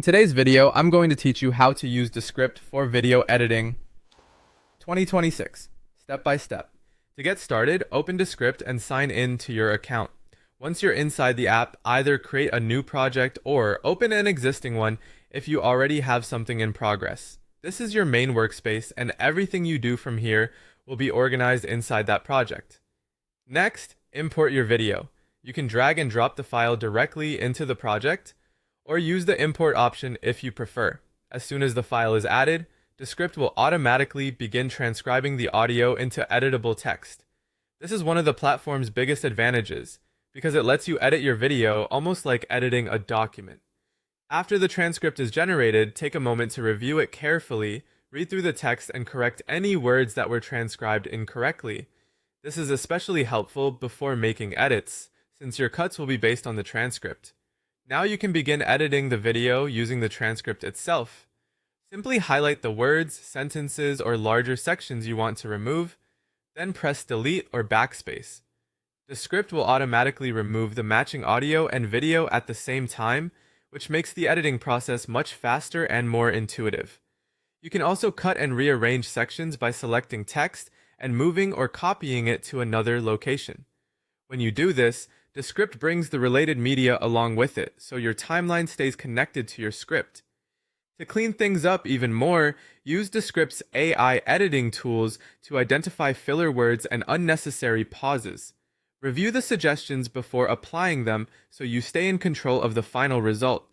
In today's video, I'm going to teach you how to use Descript for video editing 2026, step by step. To get started, open Descript and sign in to your account. Once you're inside the app, either create a new project or open an existing one if you already have something in progress. This is your main workspace, and everything you do from here will be organized inside that project. Next, import your video. You can drag and drop the file directly into the project, or use the import option if you prefer. As soon as the file is added, Descript will automatically begin transcribing the audio into editable text. This is one of the platform's biggest advantages, because it lets you edit your video almost like editing a document. After the transcript is generated, take a moment to review it carefully, read through the text, and correct any words that were transcribed incorrectly. This is especially helpful before making edits, since your cuts will be based on the transcript. Now you can begin editing the video using the transcript itself. Simply highlight the words, sentences, or larger sections you want to remove, then press delete or backspace. Descript will automatically remove the matching audio and video at the same time, which makes the editing process much faster and more intuitive. You can also cut and rearrange sections by selecting text and moving or copying it to another location. When you do this, Descript brings the related media along with it, so your timeline stays connected to your script. To clean things up even more, use Descript's AI editing tools to identify filler words and unnecessary pauses. Review the suggestions before applying them so you stay in control of the final result.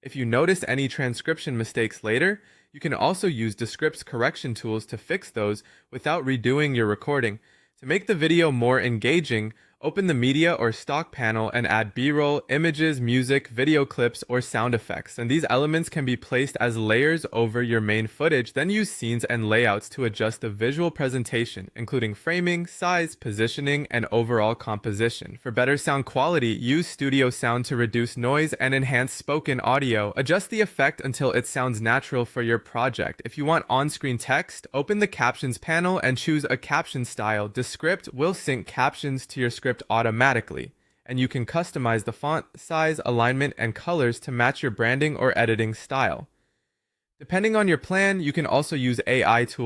If you notice any transcription mistakes later, you can also use Descript's correction tools to fix those without redoing your recording. To make the video more engaging, open the media or stock panel and add B-roll, images, music, video clips, or sound effects, and these elements can be placed as layers over your main footage. Then use scenes and layouts to adjust the visual presentation, including framing, size, positioning, and overall composition. For better sound quality, use studio sound to reduce noise and enhance spoken audio. Adjust the effect until it sounds natural for your project. If you want on-screen text, open the captions panel and choose a caption style. Descript will sync captions to your script automatically, and you can customize the font size, alignment, and colors to match your branding or editing style. Depending on your plan, you can also use AI tools